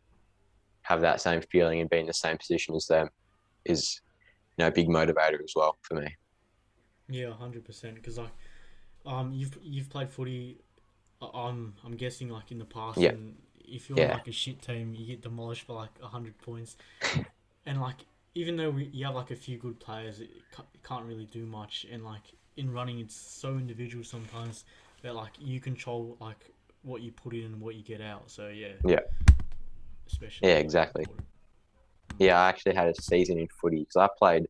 have that same feeling and be in the same position as them is, a big motivator as well for me. Yeah, 100%. Because like, you've played footy. I'm guessing like in the past, Yeah. and if you're on Yeah. like a shit team, you get demolished by like 100 points. And like, even though you have like a few good players, it can't really do much. And like in running, it's so individual sometimes that like you control like what you put in and what you get out. So yeah, Yeah. Yeah, especially exactly. important. Yeah, I actually had a season in footy because I played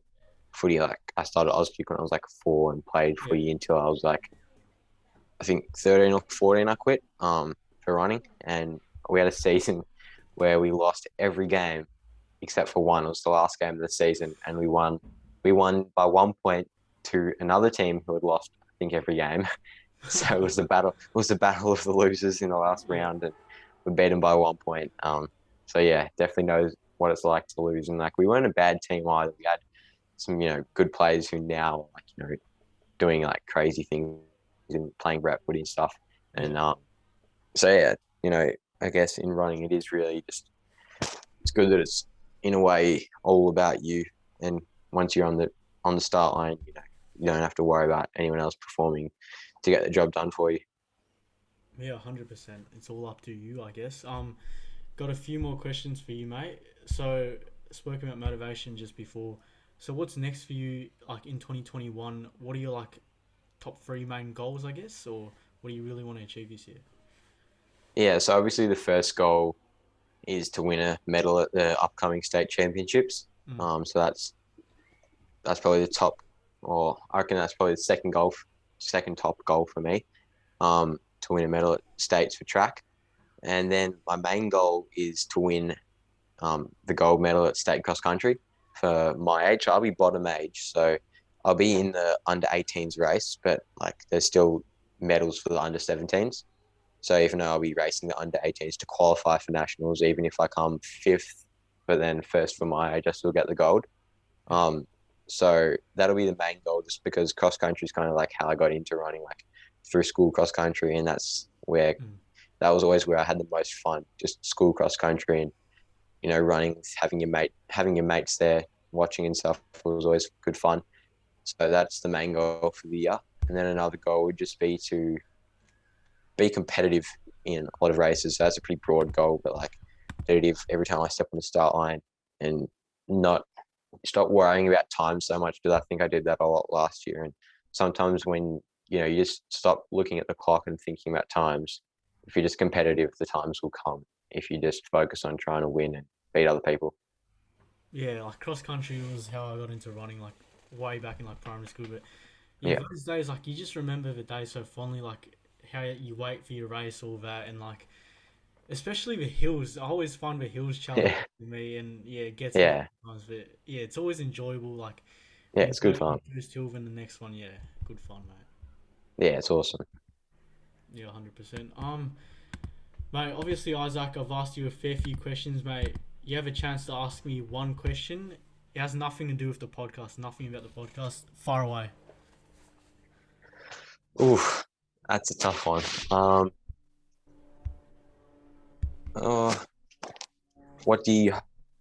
footy like I started Auskick when I was like 4 and played Yeah. footy until I was like I think 13 or 14. I quit for running, and we had a season where we lost every game except for one. It was the last game of the season, and we won. We won by 1 point to another team who had lost I think every game. So it was the battle. It was the battle of the losers in the last Yeah. round, and we beat them by 1 point. So yeah, definitely knows what it's like to lose. And like we weren't a bad team either. We had some good players who now like doing like crazy things and playing rep footy and stuff. Yeah. And so yeah, I guess in running it is really just it's good that it's in a way all about you. And once you're on the start line, you don't have to worry about anyone else performing to get the job done for you. Yeah, 100%. It's all up to you, I guess. Got a few more questions for you, mate. So, spoken about motivation just before. So, what's next for you, like in 2021? What are your like top three main goals, I guess, or what do you really want to achieve this year? Yeah, so obviously the first goal is to win a medal at the upcoming state championships. Mm. So that's probably the top, or I reckon that's probably the second top goal for me. To win a medal at states for track, and then my main goal is to win the gold medal at state cross country for my age. I'll be bottom age, so I'll be in the under 18s race, but like there's still medals for the under 17s. So even though I'll be racing the under 18s to qualify for nationals, even if I come fifth, but then first for my age, I still get the gold. So that'll be the main goal, just because cross country is kind of like how I got into running, like through school cross country, and that's where that was always where I had the most fun, just school cross country, and running, having your mates there, watching and stuff was always good fun. So that's the main goal for the year, and then another goal would just be to be competitive in a lot of races. So that's a pretty broad goal, but like competitive every time I step on the start line, and not stop worrying about time so much, because I think I did that a lot last year. And sometimes when you just stop looking at the clock and thinking about times, if you're just competitive, the times will come. If you just focus on trying to win and beat other people. Yeah, like cross country was how I got into running, like way back in like primary school. But yeah, Yeah, those days, like you just remember the day so fondly, like how you wait for your race, all that, and like especially the hills. I always find the hills challenge yeah, for me, and yeah, it gets me yeah, sometimes. But yeah, it's always enjoyable. Like yeah. you It's go good fun. the first hill, then the next one. Yeah, good fun, mate. Yeah, it's awesome. Yeah, 100%. Mate, obviously, Isaac, I've asked you a fair few questions, mate. You have a chance to ask me one question. It has nothing to do with the podcast, nothing about the podcast. Far away. Oof, that's a tough one. Oh, what do you?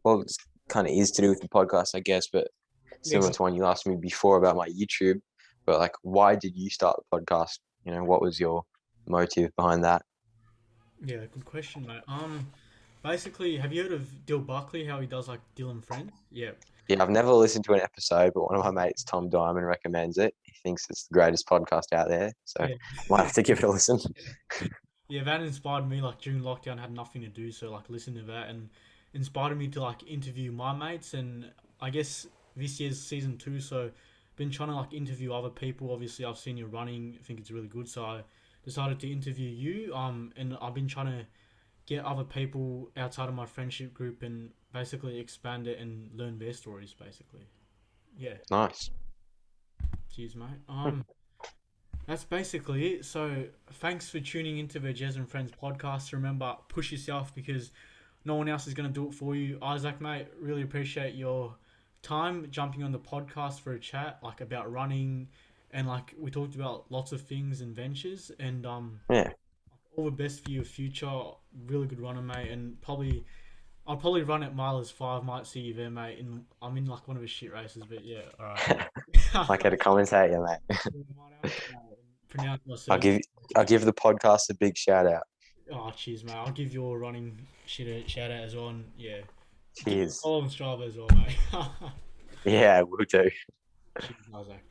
Well, it kind of is to do with the podcast, I guess, but Yeah, similar to one you asked me before about my YouTube. But like, why did you start the podcast? What was your motive behind that? yeah, good question, mate. Basically, have you heard of Dill Buckley? How he does like Dill and Friends? Yeah, Yeah, I've never listened to an episode, but one of my mates, Tom Diamond, recommends it. He thinks it's the greatest podcast out there, so yeah, might have to give it a listen. yeah. That inspired me. Like during lockdown, I had nothing to do, so like listen to that and inspired me to like interview my mates. And I guess this year's season two, so been trying to like interview other people. Obviously, I've seen you running. I think it's really good, so I decided to interview you. And I've been trying to get other people outside of my friendship group and basically expand it and learn their stories. Basically, yeah. Nice. Cheers, mate. That's basically it. So thanks for tuning into the Jez and Friends podcast. Remember, push yourself because no one else is going to do it for you. Isaac, mate, really appreciate your time jumping on the podcast for a chat, like about running, and like we talked about lots of things and ventures. And Yeah, all the best for your future. Really good runner, mate, and probably I'll probably run at Milos 5. Might see you there, mate. And I'm in like one of his shit races, but yeah, all might right. get a commentator, mate. Pronounce I'll myself. give I'll give the podcast a big shout out. Oh, cheers, mate. I'll give your running shit a shout out as well. And yeah, give me a Cheers. follow on Strava as well, mate. Yeah, we'll do. Cheers, Isaac.